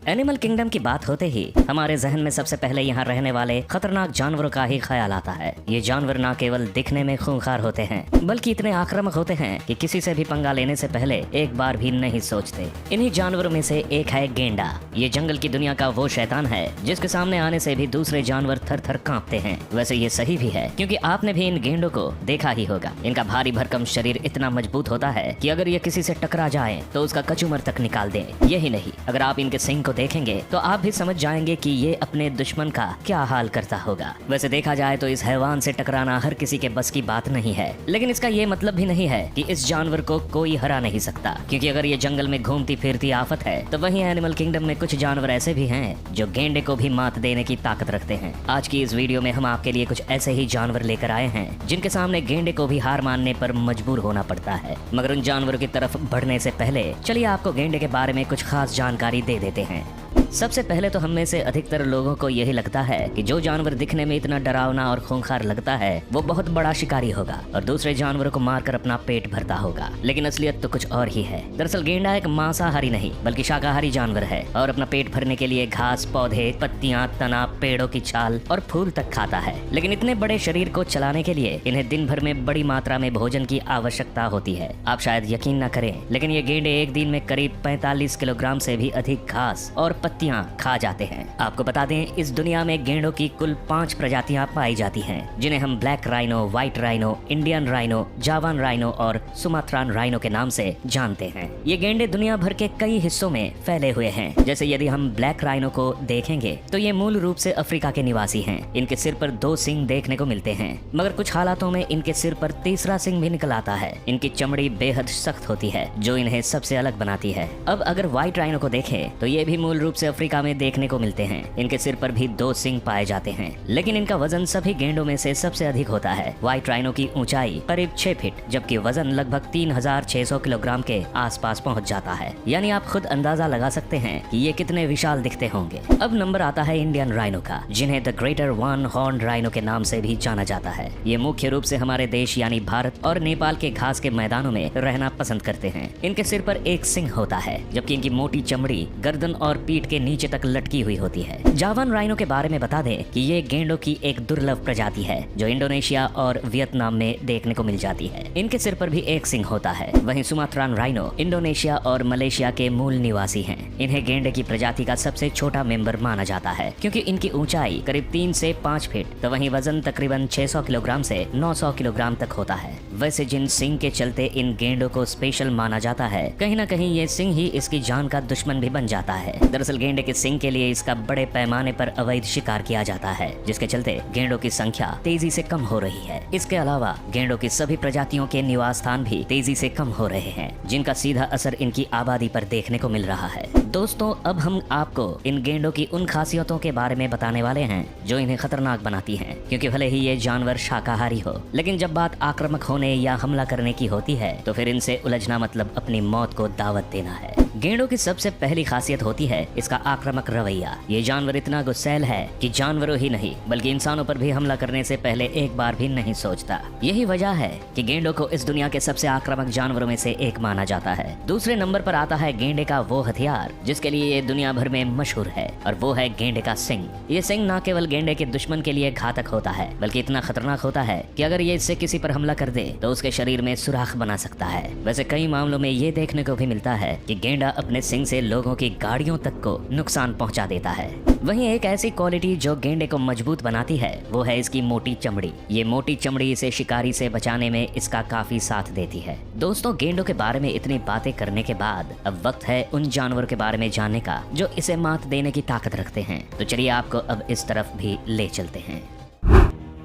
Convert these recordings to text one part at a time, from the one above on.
Animal kingdom की बात होते ही हमारे जहन में सबसे पहले यहाँ रहने वाले खतरनाक जानवरों का ही ख्याल आता है। ये जानवर न केवल दिखने में खूंखार होते हैं बल्कि इतने आक्रामक होते हैं कि किसी से भी पंगा लेने से पहले एक बार भी नहीं सोचते। इन्हीं जानवरों में से एक है गेंडा। ये जंगल की दुनिया का वो शैतान है जिसके सामने आने से भी दूसरे जानवर थर थर कांपते हैं। वैसे ये सही भी है क्योंकि आपने भी इन गेंडों को देखा ही होगा। इनका भारी भरकम शरीर इतना मजबूत होता है कि अगर ये किसी से टकरा जाए तो उसका कचूमर तक निकाल दे। यही नहीं, अगर आप इनके सींग को देखेंगे तो आप भी समझ जाएंगे कि ये अपने दुश्मन का क्या हाल करता होगा। वैसे देखा जाए तो इस हैवान से टकराना हर किसी के बस की बात नहीं है, लेकिन इसका ये मतलब भी नहीं है कि इस जानवर को कोई हरा नहीं सकता। क्योंकि अगर ये जंगल में घूमती फिरती आफत है तो वहीं एनिमल किंगडम में कुछ जानवर ऐसे भी हैं जो गेंडे को भी मात देने की ताकत रखते हैं। आज की इस वीडियो में हम आपके लिए कुछ ऐसे ही जानवर लेकर आए हैं जिनके सामने गेंडे को भी हार मानने पर मजबूर होना पड़ता है। मगर उन जानवरों की तरफ बढ़ने से पहले चलिए आपको गेंडे के बारे में कुछ खास जानकारी दे देते हैं। सबसे पहले तो हम में से अधिकतर लोगों को यही लगता है कि जो जानवर दिखने में इतना डरावना और खूंखार लगता है वो बहुत बड़ा शिकारी होगा और दूसरे जानवरों को मारकर अपना पेट भरता होगा, लेकिन असलियत तो कुछ और ही है। दरअसल गेंडा एक मांसाहारी नहीं बल्कि शाकाहारी जानवर है और अपना पेट भरने के लिए घास, पौधे, पत्तियां, तना, पेड़ों की छाल और फूल तक खाता है। लेकिन इतने बड़े शरीर को चलाने के लिए इन्हें दिन भर में बड़ी मात्रा में भोजन की आवश्यकता होती है। आप शायद यकीन न करें, लेकिन ये गेंडे एक दिन में करीब 45 किलोग्राम से भी अधिक घास और पत्तियां खा जाते हैं। आपको बता दें, इस दुनिया में गेंडों की कुल 5 प्रजातियां पाई जाती हैं, जिन्हें हम black rhino, white rhino, Indian rhino, Javan rhino और सुमात्रान राइनो के नाम से जानते हैं। ये गेंडे दुनिया भर के कई हिस्सों में फैले हुए हैं। जैसे यदि हम ब्लैक राइनो को देखेंगे तो ये मूल रूप से अफ्रीका के निवासी हैं। इनके सिर पर 2 सींग देखने को मिलते हैं, मगर कुछ हालातों में इनके सिर पर तीसरा सींग भी निकल आता है। इनकी चमड़ी बेहद सख्त होती है जो इन्हें सबसे अलग बनाती है। अब अगर व्हाइट राइनो को देखें तो ये भी मूल रूप से अफ्रीका में देखने को मिलते हैं। इनके सिर पर भी 2 सींग पाए जाते हैं, लेकिन इनका वजन सभी गेंडों में से सबसे अधिक होता है। व्हाइट राइनो की ऊंचाई करीब 6 फीट जबकि वजन लगभग 3600 किलोग्राम के आसपास पहुंच जाता है। यानी आप खुद अंदाजा लगा सकते हैं कि ये कितने विशाल दिखते होंगे। अब नंबर आता है इंडियन राइनो का, जिन्हें the greater one horn rhino के नाम से भी जाना जाता है। ये मुख्य रूप से हमारे देश यानी भारत और नेपाल के घास के मैदानों में रहना पसंद करते हैं। इनके सिर पर 1 सींग होता है जबकि इनकी मोटी चमड़ी गर्दन और पीठ के नीचे तक लटकी हुई होती है। जावान राइनो के बारे में बता दें कि ये गेंडों की एक दुर्लभ प्रजाति है जो इंडोनेशिया और वियतनाम में देखने को मिल जाती है। इनके सिर पर भी 1 सींग होता है। वहीं सुमात्रान राइनो इंडोनेशिया और मलेशिया के मूल निवासी हैं। इन्हें गेंडे की प्रजाति का सबसे छोटा मेंबर माना जाता है क्योंकि इनकी ऊंचाई करीब 3 से 5 फीट तो वहीं वजन तकरीबन 600 किलोग्राम से 900 किलोग्राम तक होता है। वैसे जिन सींग के चलते इन गेंडों को स्पेशल माना जाता है, कहीं ना कहीं ये सींग ही इसकी जान का दुश्मन भी बन जाता है। दरअसल गेंडे के सींग के लिए इसका बड़े पैमाने पर अवैध शिकार किया जाता है, जिसके चलते गेंडों की संख्या तेजी से कम हो रही है। इसके अलावा गेंडों की सभी प्रजातियों के निवास स्थान भी तेजी से कम हो रहे हैं, जिनका सीधा असर इनकी आबादी पर देखने को मिल रहा है। दोस्तों, अब हम आपको इन गेंडों की उन खासियतों के बारे में बताने वाले हैं जो इन्हें खतरनाक बनाती हैं। क्योंकि भले ही ये जानवर शाकाहारी हो, लेकिन जब बात आक्रामक होने या हमला करने की होती है तो फिर इनसे उलझना मतलब अपनी मौत को दावत देना है। गेंडों की सबसे पहली खासियत होती है इसका आक्रामक रवैया। ये जानवर इतना गुस्सैल है कि जानवरों ही नहीं बल्कि इंसानों पर भी हमला करने से पहले एक बार भी नहीं सोचता। यही वजह है कि गेंडों को इस दुनिया के सबसे आक्रामक जानवरों में से एक माना जाता है। दूसरे नंबर पर आता है गेंडे का वो हथियार जिसके लिए ये दुनिया भर में मशहूर है, और वो है गेंडे का सींग। ये सींग न केवल गेंडे के दुश्मन के लिए घातक होता है बल्कि इतना खतरनाक होता है कि अगर ये इससे किसी पर हमला कर दे तो उसके शरीर में सुराख बना सकता है। वैसे कई मामलों में ये देखने को भी मिलता है कि गेंडा अपने सींग से लोगों की गाड़ियों तक को नुकसान पहुंचा देता है। वहीं एक ऐसी क्वालिटी जो गेंडे को मजबूत बनाती है वो है इसकी मोटी चमड़ी। ये मोटी चमड़ी इसे शिकारी से बचाने में इसका काफी साथ देती है। दोस्तों, गेंडों के बारे में इतनी बातें करने के बाद अब वक्त है उन जानवरों के बारे में जानने का जो इसे मात देने की ताकत रखते हैं। तो चलिए आपको अब इस तरफ भी ले चलते हैं।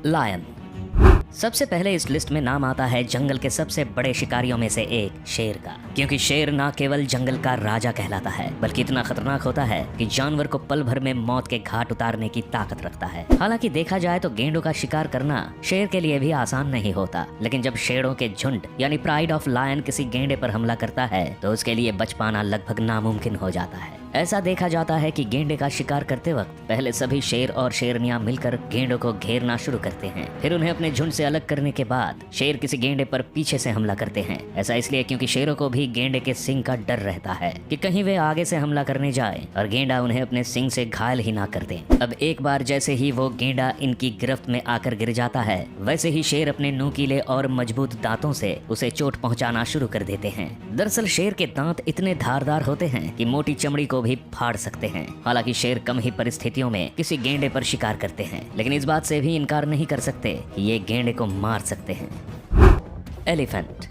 लायन। सबसे पहले इस लिस्ट में नाम आता है जंगल के सबसे बड़े शिकारियों में से एक शेर का, क्योंकि शेर ना केवल जंगल का राजा कहलाता है बल्कि इतना खतरनाक होता है कि जानवर को पल भर में मौत के घाट उतारने की ताकत रखता है। हालांकि देखा जाए तो गेंडों का शिकार करना शेर के लिए भी आसान नहीं होता, लेकिन जब शेरों के झुंड यानी प्राइड ऑफ लायन किसी गेंडे पर हमला करता है तो उसके लिए बच पाना लगभग नामुमकिन हो जाता है। ऐसा देखा जाता है कि गेंडे का शिकार करते वक्त पहले सभी शेर और शेरनियां मिलकर गेंडों को घेरना शुरू करते हैं। फिर उन्हें अपने झुंड से अलग करने के बाद शेर किसी गेंडे पर पीछे से हमला करते हैं। ऐसा इसलिए क्योंकि शेरों को भी गेंडे के सिंग का डर रहता है कि कहीं वे आगे से हमला करने जाए और गेंडा उन्हें अपने सिंग से घायल ही ना कर दे। अब एक बार जैसे ही वो गेंडा इनकी गिरफ्त में आकर गिर जाता है, वैसे ही शेर अपने नुकीले और मजबूत दांतों से उसे चोट पहुंचाना शुरू कर देते हैं। दरअसल शेर के दांत इतने धारदार होते हैं कि मोटी चमड़ी को भी फाड़ सकते हैं। हालांकि शेर कम ही परिस्थितियों में किसी गेंडे पर शिकार करते हैं, लेकिन इस बात से भी इनकार नहीं कर सकते कि ये गेंडे को मार सकते हैं। एलिफेंट।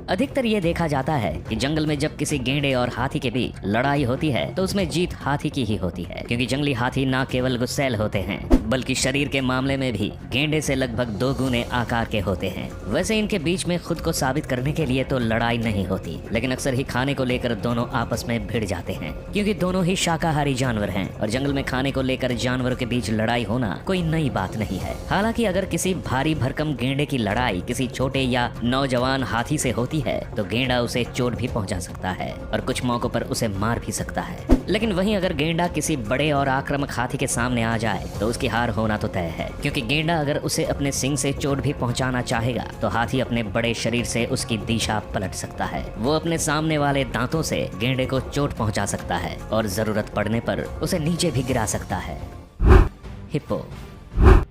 अधिकतर ये देखा जाता है कि जंगल में जब किसी गेंडे और हाथी के बीच लड़ाई होती है तो उसमें जीत हाथी की ही होती है, क्योंकि जंगली हाथी न केवल गुस्सैल होते हैं बल्कि शरीर के मामले में भी गेंडे से लगभग 2 गुने आकार के होते हैं। वैसे इनके बीच में खुद को साबित करने के लिए तो लड़ाई नहीं होती, लेकिन अक्सर ही खाने को लेकर दोनों आपस में भिड़ जाते हैं, क्योंकि दोनों ही शाकाहारी जानवर हैं और जंगल में खाने को लेकर जानवरों के बीच लड़ाई होना कोई नई बात नहीं है। हालांकि अगर किसी भारी भरकम गेंडे की लड़ाई किसी छोटे या नौजवान हाथी से होती है तो गेंडा उसे चोट भी पहुंचा सकता है और कुछ मौकों पर उसे मार भी सकता है। लेकिन वहीं अगर गेंडा किसी बड़े और आक्रामक हाथी के सामने आ जाए तो उसकी हार होना तो तय है, क्योंकि गेंडा अगर उसे अपने सिंग से चोट भी पहुंचाना चाहेगा तो हाथी अपने बड़े शरीर से उसकी दिशा पलट सकता है। वो अपने सामने वाले दांतों से गेंडे को चोट पहुंचा सकता है और जरूरत पड़ने पर उसे नीचे भी गिरा सकता है। हिप्पो।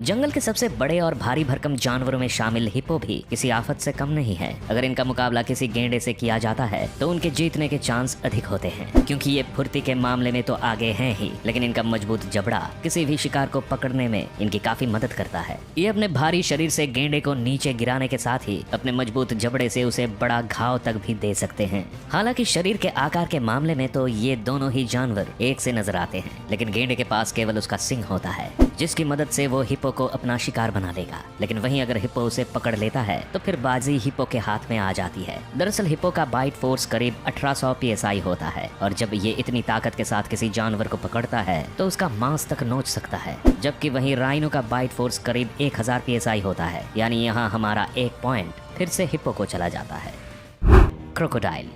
जंगल के सबसे बड़े और भारी भरकम जानवरों में शामिल हिप्पो भी किसी आफत से कम नहीं है। अगर इनका मुकाबला किसी गेंडे से किया जाता है तो उनके जीतने के चांस अधिक होते हैं, क्योंकि ये फुर्ती के मामले में तो आगे हैं ही, लेकिन इनका मजबूत जबड़ा किसी भी शिकार को पकड़ने में इनकी काफी मदद करता है। ये अपने भारी शरीर से गेंडे को नीचे गिराने के साथ ही अपने मजबूत जबड़े से उसे बड़ा घाव तक भी दे सकते हैं। हालांकि शरीर के आकार के मामले में तो ये दोनों ही जानवर एक से नजर आते हैं, लेकिन गेंडे के पास केवल उसका सिंग होता है, जिसकी मदद से वो हिप्पो को अपना शिकार बना लेगा। लेकिन वहीं अगर हिप्पो उसे पकड़ लेता है तो फिर बाजी हिप्पो के हाथ में आ जाती है। दरअसल हिप्पो का बाइट फोर्स करीब 1800 psi होता है और जब ये इतनी ताकत के साथ किसी जानवर को पकड़ता है तो उसका मांस तक नोच सकता है, जबकि वहीं राइनो का बाइट फोर्स करीब 1000 psi होता है। यानी यहाँ हमारा एक पॉइंट फिर से हिप्पो को चला जाता है। क्रोकोडाइल।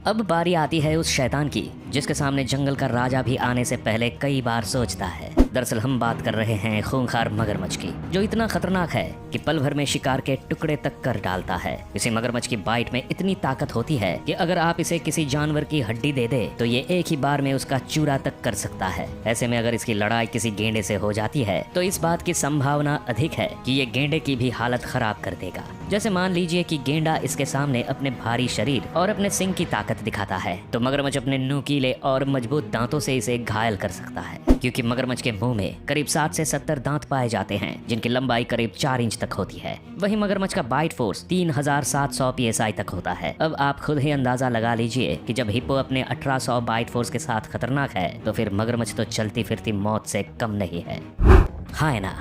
अब बारी आती है उस शैतान की जिसके सामने जंगल का राजा भी आने से पहले कई बार सोचता है। दरअसल हम बात कर रहे हैं खूंखार मगरमच्छ की, जो इतना खतरनाक है कि पल भर में शिकार के टुकड़े तक कर डालता है। इसी मगरमच्छ की बाइट में इतनी ताकत होती है कि अगर आप इसे किसी जानवर की हड्डी दे दे तो ये एक ही बार में उसका चूरा तक कर सकता है। ऐसे में अगर इसकी लड़ाई किसी गेंडे से हो जाती है तो इस बात की संभावना अधिक है कि ये गेंडे की भी हालत खराब कर देगा। जैसे मान लीजिए कि गेंडा इसके सामने अपने भारी शरीर और अपने सिंग की ताकत दिखाता है तो मगरमच्छ अपने नुकीले और मजबूत दांतों से इसे घायल कर सकता है, क्योंकि मगरमच्छ के मुंह में करीब 60 से 70 दांत पाए जाते हैं जिनकी लंबाई करीब 4 इंच तक होती है। वहीं मगरमच्छ का बाइट फोर्स 3700 psi तक होता है। अब आप खुद ही अंदाजा लगा लीजिए कि जब हिप्पो अपने 1800 बाइट फोर्स के साथ खतरनाक है तो फिर मगरमच्छ तो चलती फिरती मौत से कम नहीं है। हायना।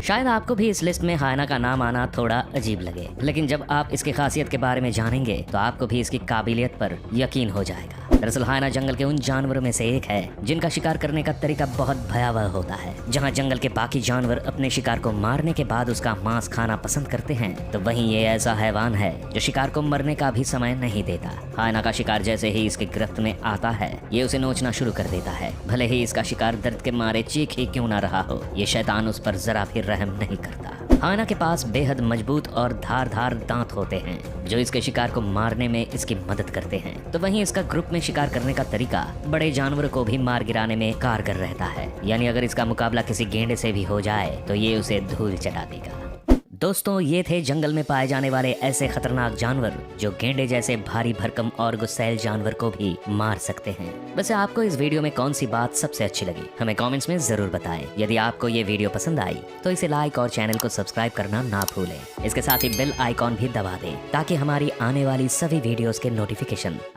शायद आपको भी इस लिस्ट में हायना का नाम आना थोड़ा अजीब लगे, लेकिन जब आप इसकी खासियत के बारे में जानेंगे तो आपको भी इसकी काबिलियत पर यकीन हो जाएगा। दरअसल हायना जंगल के उन जानवरों में से एक है जिनका शिकार करने का तरीका बहुत भयावह होता है। जहां जंगल के बाकी जानवर अपने शिकार को मारने के बाद उसका मांस खाना पसंद करते हैं, तो वहीं ये ऐसा हैवान है जो शिकार को मरने का भी समय नहीं देता। हायना का शिकार जैसे ही इसकी गिरफ्त में आता है ये उसे नोचना शुरू कर देता है, भले ही इसका शिकार दर्द के मारे चीख ही क्यों ना रहा हो। ये शैतान उस पर जरा भी रहम नहीं करता। हायना के पास बेहद मजबूत और धारदार दांत होते हैं जो इसके शिकार को मारने में इसकी मदद करते हैं। तो वहीं इसका ग्रुप में शिकार करने का तरीका बड़े जानवरों को भी मार गिराने में कारगर रहता है। यानी अगर इसका मुकाबला किसी गेंडे से भी हो जाए तो ये उसे धूल चटा देगा। दोस्तों, ये थे जंगल में पाए जाने वाले ऐसे खतरनाक जानवर जो गेंडे जैसे भारी भरकम और गुस्सैल जानवर को भी मार सकते हैं। वैसे आपको इस वीडियो में कौन सी बात सबसे अच्छी लगी हमें कमेंट्स में जरूर बताएं। यदि आपको ये वीडियो पसंद आई तो इसे लाइक और चैनल को सब्सक्राइब करना ना भूलें। इसके साथ ही बेल आइकॉन भी दबा दें ताकि हमारी आने वाली सभी वीडियोस के नोटिफिकेशन